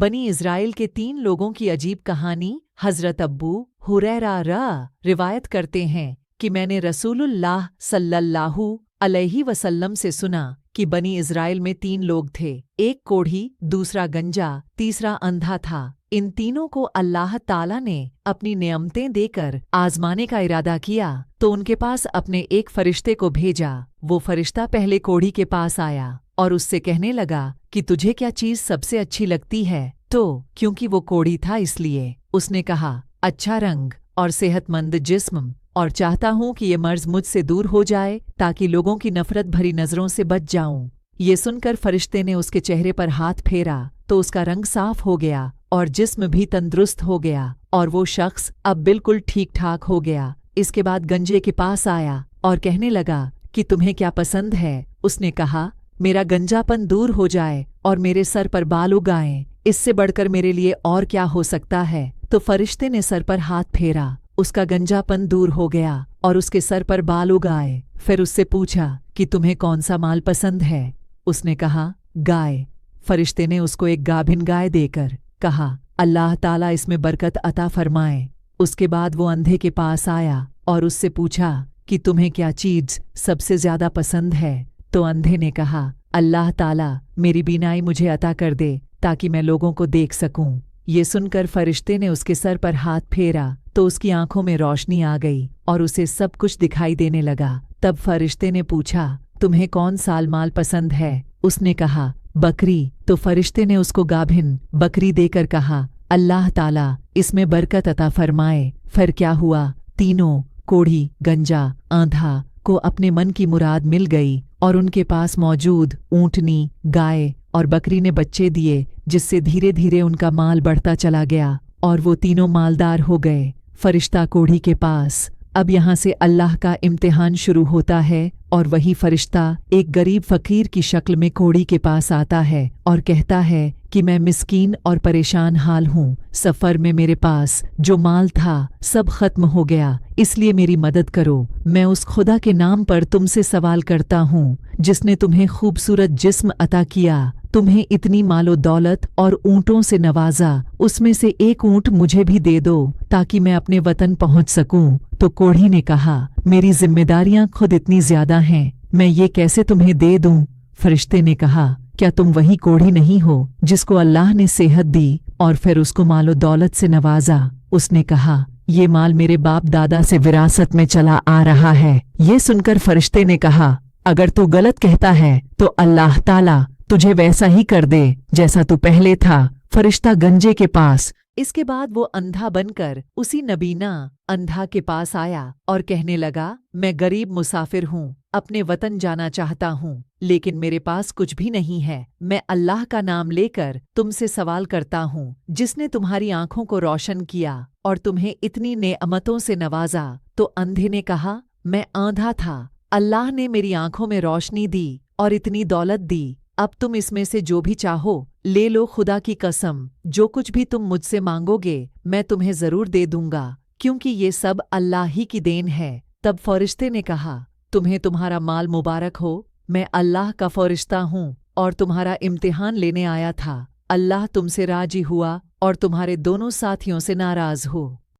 बनी इज़राइल के 3 लोगों की अजीब कहानी। हज़रत अब्बू हुरैरा रिवायत करते हैं कि मैंने रसूलुल्लाह सल्लल्लाहु अलैहि वसल्लम से सुना कि बनी इज़राइल में 3 लोग थे, एक कोढ़ी, दूसरा गंजा, तीसरा अंधा था। इन तीनों को अल्लाह ताला ने अपनी नेमतें देकर आजमाने का इरादा किया तो उनके पास अपने एक फरिश्ते को भेजा। वो फरिश्ता पहले कोढ़ी के पास आया और उससे कहने लगा कि तुझे क्या चीज़ सबसे अच्छी लगती है? तो क्योंकि वो कोढ़ी था इसलिए उसने कहा, अच्छा रंग और सेहतमंद जिस्म, और चाहता हूँ कि ये मर्ज मुझसे दूर हो जाए ताकि लोगों की नफरत भरी नज़रों से बच जाऊं। ये सुनकर फरिश्ते ने उसके चेहरे पर हाथ फेरा तो उसका रंग साफ हो गया और जिस्म भी तंदुरुस्त हो गया और वो शख्स अब बिल्कुल ठीक ठाक हो गया। इसके बाद गंजे के पास आया और कहने लगा कि तुम्हें क्या पसंद है? उसने कहा, मेरा गंजापन दूर हो जाए और मेरे सर पर बाल उग आएं, इससे बढ़कर मेरे लिए और क्या हो सकता है? तो फरिश्ते ने सर पर हाथ फेरा, उसका गंजापन दूर हो गया और उसके सर पर बाल उग आए। फिर उससे पूछा कि तुम्हें कौन सा माल पसंद है? उसने कहा, गाय। फरिश्ते ने उसको एक गाभिन गाय देकर कहा, अल्लाह ताला इसमें बरकत अता फरमाए। उसके बाद वो अंधे के पास आया और उससे पूछा कि तुम्हें क्या चीज़ सबसे ज्यादा पसंद है? तो अंधे ने कहा, अल्लाह ताला मेरी बीनाई मुझे अता कर दे ताकि मैं लोगों को देख सकूं। ये सुनकर फरिश्ते ने उसके सर पर हाथ फेरा तो उसकी आंखों में रोशनी आ गई और उसे सब कुछ दिखाई देने लगा। तब फरिश्ते ने पूछा, तुम्हें कौन सा माल पसंद है? उसने कहा, बकरी। तो फरिश्ते ने उसको गाभिन बकरी देकर कहा, अल्लाह ताला इसमें बरकत अता फरमाए। फिर क्या हुआ? तीनों कोढ़ी, गंजा, आंधा को अपने मन की मुराद मिल गई और उनके पास मौजूद ऊँटनी, गाय और बकरी ने बच्चे दिए, जिससे धीरे धीरे उनका माल बढ़ता चला गया और वो तीनों मालदार हो गए। फरिश्ता कोढ़ी के पास, अब यहाँ से अल्लाह का इम्तिहान शुरू होता है और वही फरिश्ता एक गरीब फकीर की शक्ल में कोढ़ी के पास आता है और कहता है कि मैं मिस्कीन और परेशान हाल हूँ। सफ़र में मेरे पास जो माल था सब खत्म हो गया, इसलिए मेरी मदद करो। मैं उस खुदा के नाम पर तुमसे सवाल करता हूँ जिसने तुम्हें खूबसूरत जिस्म अता किया, तुम्हें इतनी मालो दौलत और ऊँटों से नवाजा, उसमें से एक ऊँट मुझे भी दे दो ताकि मैं अपने वतन पहुँच सकूँ। तो कोढ़ी ने कहा, मेरी जिम्मेदारियां खुद इतनी ज्यादा हैं, मैं ये कैसे तुम्हें दे दूं? फरिश्ते ने कहा, क्या तुम वही कोढ़ी नहीं हो जिसको अल्लाह ने सेहत दी और फिर उसको मालो दौलत से नवाजा? उसने कहा, ये माल मेरे बाप दादा से विरासत में चला आ रहा है। ये सुनकर फरिश्ते ने कहा, अगर तू गलत कहता है तो अल्लाह ताला तुझे वैसा ही कर दे जैसा तू पहले था। फरिश्ता गंजे के पास। इसके बाद वो अंधा बनकर उसी नबीना अंधा के पास आया और कहने लगा, मैं गरीब मुसाफिर हूँ, अपने वतन जाना चाहता हूँ, लेकिन मेरे पास कुछ भी नहीं है। मैं अल्लाह का नाम लेकर तुमसे सवाल करता हूँ जिसने तुम्हारी आंखों को रोशन किया और तुम्हें इतनी नेअमतों से नवाजा। तो अंधे ने कहा, मैं आंधा था, अल्लाह ने मेरी आंखों में रोशनी दी और इतनी दौलत दी। अब तुम इसमें से जो भी चाहो ले लो, खुदा की कसम जो कुछ भी तुम मुझसे मांगोगे मैं तुम्हें जरूर दे दूंगा, क्योंकि ये सब अल्लाह ही की देन है। तब फरिश्ते ने कहा, तुम्हें तुम्हारा माल मुबारक हो, मैं अल्लाह का फरिश्ता हूँ और तुम्हारा इम्तिहान लेने आया था। अल्लाह तुमसे राजी हुआ और तुम्हारे दोनों साथियों से नाराज हो।